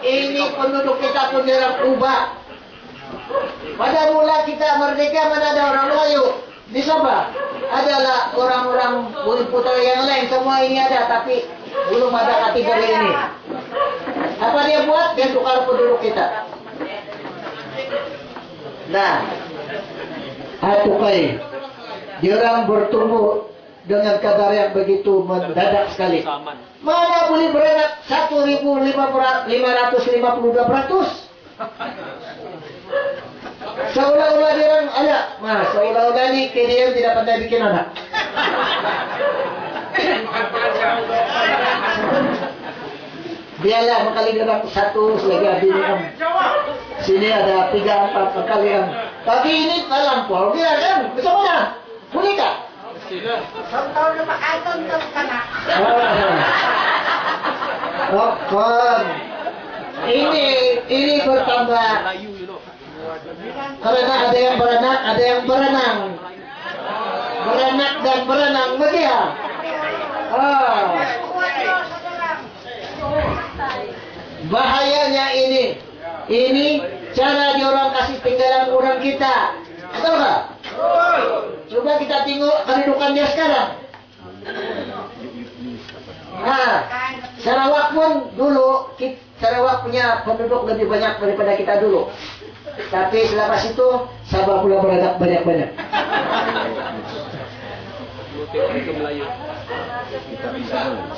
ini penduduk kita pun jarang ubah. Pada mula kita merdeka, mana ada orang Melayu di Sabah? Adalah orang-orang Bumi Putra yang lain, semua ini ada, tapi belum ada kategori ini. Apa dia buat? Dia tukar penduduk kita. Nah, atukai dia orang bertumbuh dengan kadar yang begitu mendadak sekali. Mana boleh beranak 1.552%? Seolah-olah dia orang ada. Nah, seolah-olah ini KDM tidak pandai bikin anak. Biarlah makali dia orang 1, selagi ada 6. Sini ada 3, 4 makali yang. Tapi ini terlampau. Dia kan, bisa mana? Boleh tak? Tahun lepas item tu kena. Kon. Ini bertambah. Karena ada yang beranak, ada yang berenang. Beranak dan berenang begitu. Bahayanya ini. Ini cara diorang kasih tinggalan orang kita. Betul tak? Coba kita tengok kedudukan dia sekarang. Nah, Sarawak pun dulu, Sarawak punya penduduk lebih banyak daripada kita dulu. Tapi selepas itu, Sabah pula beranak banyak-banyak.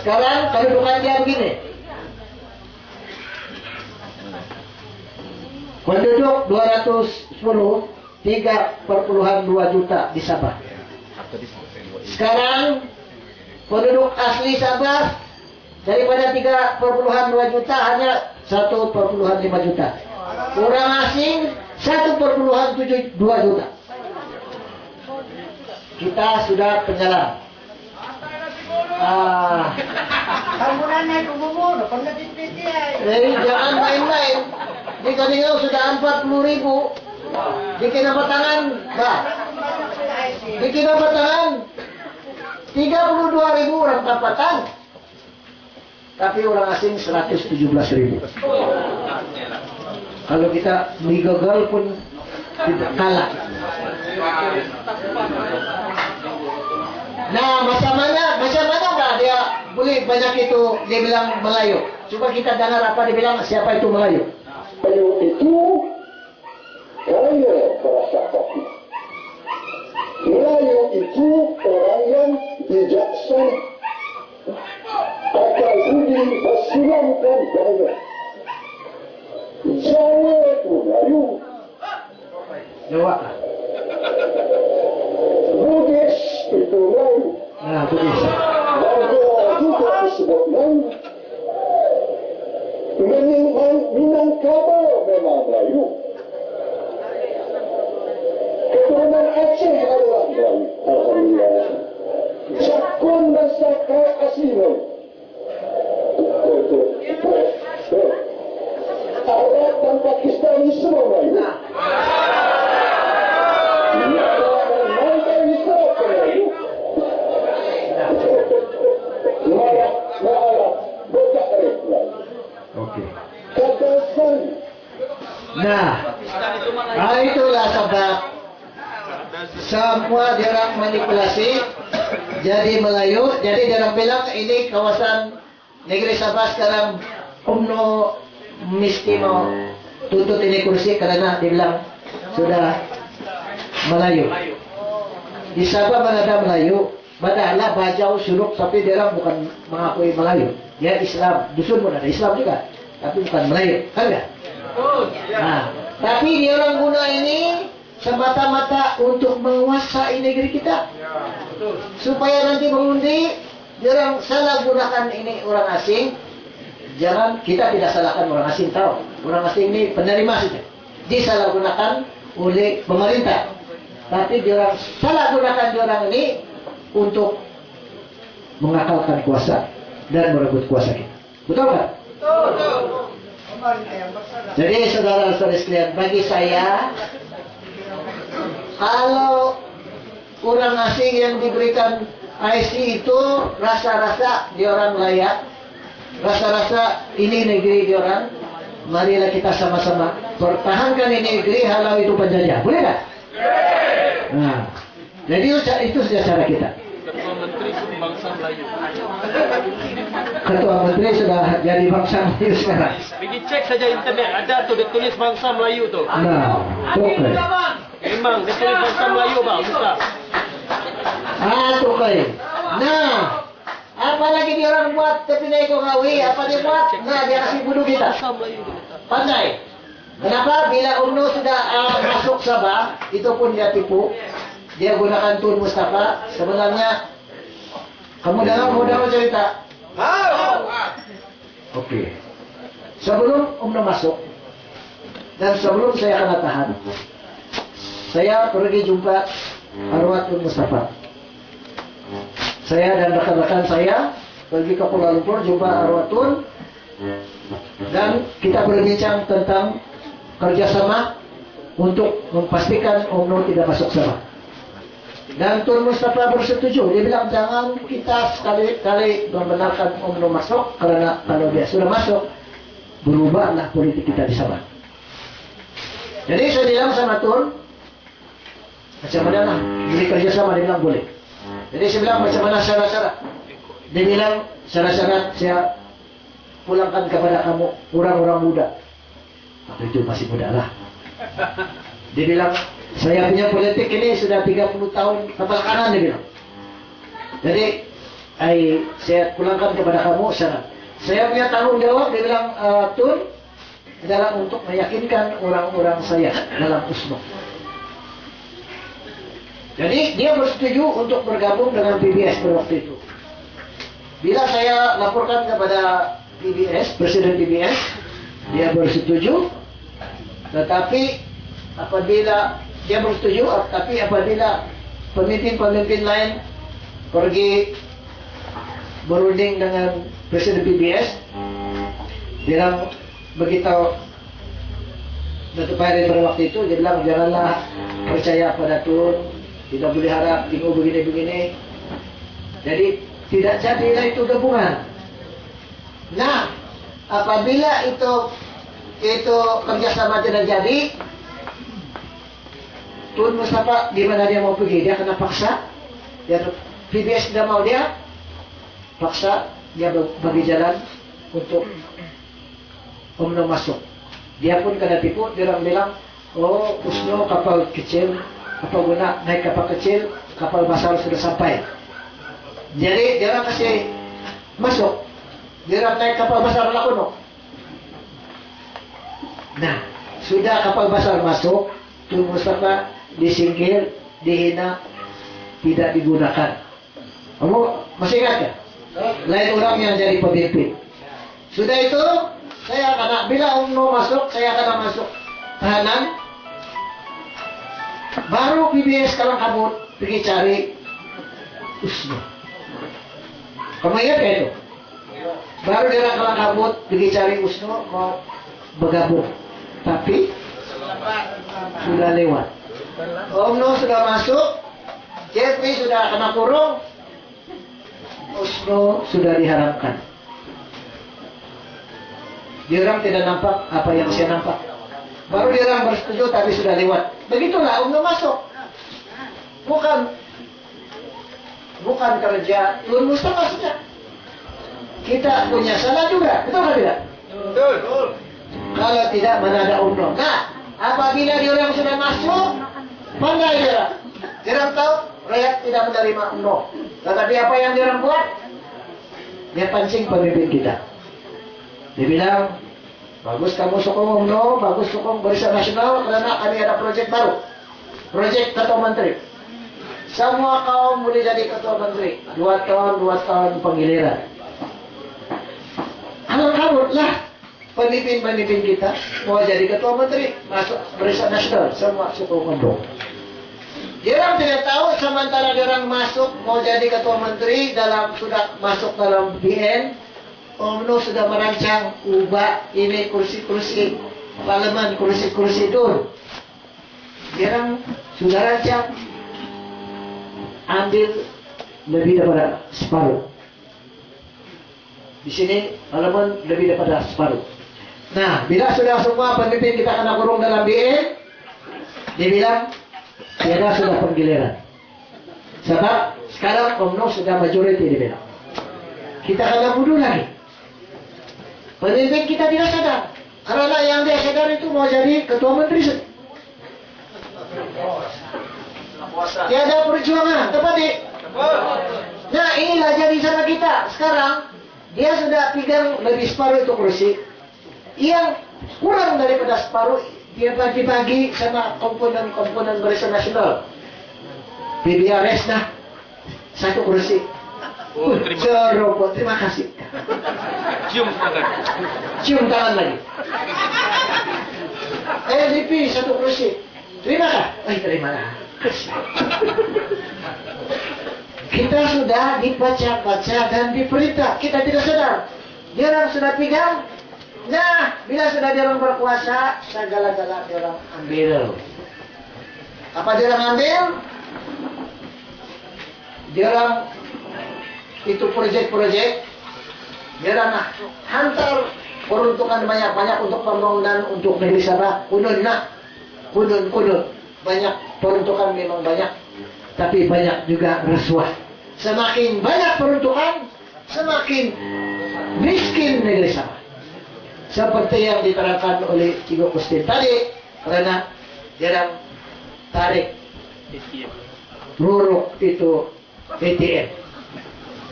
Sekarang kedudukan dia begini. Penduduk 210, 3,2 juta di Sabah. Sekarang penduduk asli Sabah daripada 3,2 juta hanya 1,5 juta. Orang asing 1,72 juta. Kita sudah penyelam. Kampunannya itu bumbu, pernah titi. Jangan main-main. Di Kaningau sudah 40.000. Bikin apa tangan? Bah. Bikin apa tangan? 32.000 orang tempatan. Tapi orang asing 117.000. Kalau kita digagal pun tidak kalah. Nah, macam mana bah dia boleh banyak itu dia bilang Melayu. Coba kita dengar apa dia bilang, siapa itu Melayu. Melayu itu kaya prasakti. Melayu itu orang yang bijaksana. Akal budi bersilamkan daya. Jawa itu Melayu. Jawa. Bugis itu Melayu. Nah, Bugis. Bangga juga disebut Melayu. Minangkabau memang Melayu. Keturunan Aceh adalah Melayu. Alhamdulillah. Jakun dan Sakai asli Melayu. Arab dan Pakistani semua Melayu. Nah, itulah sebab semua diorang manipulasi jadi Melayu. Jadi diorang bilang ini kawasan negeri Sabah sekarang UMNO Miskino tutup ini kursi karena dibilang sudah Melayu. Di Sabah mana ada Melayu, padahal Bajau Suruk, tapi diorang bukan mengakui Melayu. Dia Islam, dusun pun ada Islam juga, tapi bukan Melayu, kan enggak? Nah, tapi dia orang guna ini semata-mata untuk menguasai negeri kita. Supaya nanti mengundi, dia orang salah gunakan ini orang asing. Jangan, kita tidak salahkan orang asing, tahu. Orang asing ini penerima saja. Disalahgunakan oleh pemerintah. Tapi dia orang salah gunakan dia orang ini untuk mengakalkan kuasa dan merebut kuasa kita. Betul kan? Betul. Jadi saudara-saudara sekalian, bagi saya, kalau orang asing yang diberikan IC itu rasa-rasa dia orang layak, rasa-rasa ini negeri dia orang, marilah kita sama-sama pertahankan ini negeri, halau itu penjajah. Boleh nggak? Nah, jadi itu sudah cara kita. Ketua Menteri bangsa Melayu. Ketua Menteri sudah jadi bangsa Melayu sekarang. Pergi cek saja internet, ada tuh dia tulis bangsa Melayu tuh. Nah, oke. Memang dia tulis bangsa Melayu bang, bisa. Oke. Nah, apalagi dia orang buat tapi naik ngawi, apa dia buat? Nah, dia kasih bunuh kita. Bangsa Melayu dia kata. Pandai. Kenapa? Bila UMNO sudah masuk Sabah, itu pun dia tipu. Dia gunakan Tun Mustafa. Sebenarnya, kamu dengar cerita? Oke. Sebelum UMNO masuk, dan sebelum saya kena tahan, saya pergi jumpa arwah Tun Mustafa. Saya dan rekan-rekan saya pergi ke Kuala Lumpur jumpa arwah Tun, dan kita berbincang tentang kerjasama untuk memastikan UMNO tidak masuk Sabah. Dan Tun Mustafa bersetuju. Dia bilang jangan kita sekali-kali membenarkan UMNO masuk, karena kalau dia sudah masuk, berubahlah politik kita di Sabah. Jadi saya bilang sama Tun, macam mana lah beli kerjasama? Dia bilang boleh. Jadi saya bilang macam mana syarat-syarat? Dia bilang syarat-syarat saya pulangkan kepada kamu orang-orang muda. Waktu itu masih muda lah. Dia bilang saya punya politik ini sudah 30 tahun kapal kanan, dia bilang. Jadi saya pulangkan kepada kamu syarat. Saya punya tanggung jawab, dia bilang Tun, adalah untuk meyakinkan orang-orang saya dalam USNO. Jadi dia bersetuju untuk bergabung dengan PBS pada waktu itu. Bila saya laporkan kepada PBS, Presiden PBS, dia bersetuju. Tetapi apabila dia bersetuju, tapi apabila pemimpin-pemimpin lain pergi berunding dengan Presiden PBS, bilang begitu Datuk Pahir pada waktu itu, dia bilang janganlah percaya pada Tun, tidak boleh harap tengok begini-begini. Jadi tidak jadilah itu gabungan. Nah, apabila itu kerjasama tidak jadi, Tun Mustafa di mana dia mau pergi, dia kena paksa. Dia PBS tidak mau dia paksa, dia bagi jalan untuk UMNO masuk. Dia pun kena tipu. Dia orang bilang, oh USNO kapal kecil, apa guna naik kapal kecil, kapal besar sudah sampai. Jadi dia orang kasih masuk, dia orang naik kapal besar lah UNO. Nah, sudah kapal besar masuk, Tun Mustafa disingkir, dihina, tidak digunakan. Kamu masih ingat kan? Lain orang yang jadi pemimpin. Sudah itu, saya akan bila UMNO masuk, saya akan masuk tahanan. Baru PBS kalau kamu pergi cari USNO. Kamu ingat gak itu? Baru dia kalau kamu pergi cari USNO mau bergabung. Tapi sudah lewat. UMNO sudah masuk, JP sudah kena kurung, USNO sudah diharamkan. Dia orang tidak nampak apa yang saya nampak. Baru dia orang bersetuju tapi sudah lewat. Begitulah UMNO masuk. Bukan kerja Tun Mustafa saja. Kita punya salah juga, betul atau tidak? Betul. Kalau tidak, mana ada UMNO. Nah, apabila dia orang sudah masuk, pandai dia orang. Dia orang tahu rakyat tidak menerima UMNO. Tetapi apa yang dia orang buat? Dia pancing pemimpin kita. Dia bilang, bagus kamu sokong UMNO, bagus sokong Barisan Nasional, karena kami ada proyek baru. Proyek Ketua Menteri. Semua kaum boleh jadi Ketua Menteri. 2 tahun penggiliran. Alhamdulillah, pemimpin-pemimpin kita mau jadi Ketua Menteri, masuk Barisan Nasional, semua sokong UMNO. Dia orang tidak tahu sementara dia orang masuk mau jadi Ketua Menteri, sudah masuk dalam BN, UMNO sudah merancang ubah ini kursi-kursi parlemen, kursi-kursi DUN. Dia orang sudah rancang ambil lebih daripada separuh. Di sini parlemen lebih daripada separuh. Nah, bila sudah semua pemimpin kita kena kurung dalam BE, dibilang tiada sudah penggiliran. Sebab sekarang UMNO sudah majority dibilang. Kita kena bunuh lagi. Pemimpin kita tidak sadar. Karena yang dia sadar itu mau jadi ketua menteri. Tiada perjuangan, tepat di? Nah, inilah jadi sama kita. Sekarang dia sudah pegang lebih separuh itu kursi. Yang kurang daripada separuh dia bagi-bagi sama komponen-komponen Barisan Nasional. PBRS nah satu kursi. Oh, terima kasih. Seropot, terima kasih. Cium tangan lagi. LDP satu kursi. Terima kah? Terima lah. Kita sudah dibaca-baca dan diperintah. Kita tidak sadar. Dia orang sudah pegang. Nah, bila sudah dia orang berkuasa, segala-gala dia orang ambil. Apa dia orang ambil? Dia orang itu proyek-proyek. Dia orang hantar peruntukan banyak-banyak untuk pembangunan untuk negeri Sabah. Kunun. Banyak peruntukan memang banyak. Tapi banyak juga rasuah. Semakin banyak peruntukan, semakin miskin negeri Sabah. Seperti yang diterangkan oleh Cigo Kustin tadi, karena dia tarik ruruk itu ATM.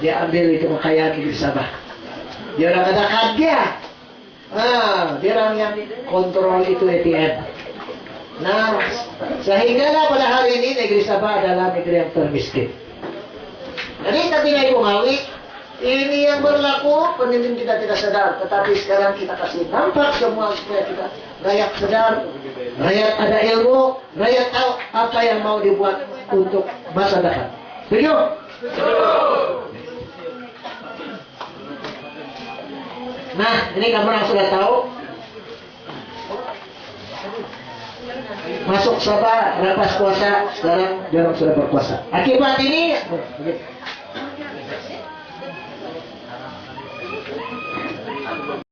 Dia ambil itu kekayaan negeri Sabah. Dia orang katakan dia. Dia orang yang kontrol itu ATM. Nah, sehinggalah pada hari ini negeri Sabah adalah negeri yang termiskin. Jadi tapi naik Ngawi, ini yang berlaku, pemimpin kita tidak sadar. Tetapi sekarang kita kasih nampak semua supaya kita rakyat sadar, rakyat ada ilmu, rakyat tahu apa yang mau dibuat untuk masa depan. Setuju? Nah, ini kamu yang sudah tahu. Masuk Sabah, lepas kuasa, sekarang jarang sudah berkuasa. Akibat ini,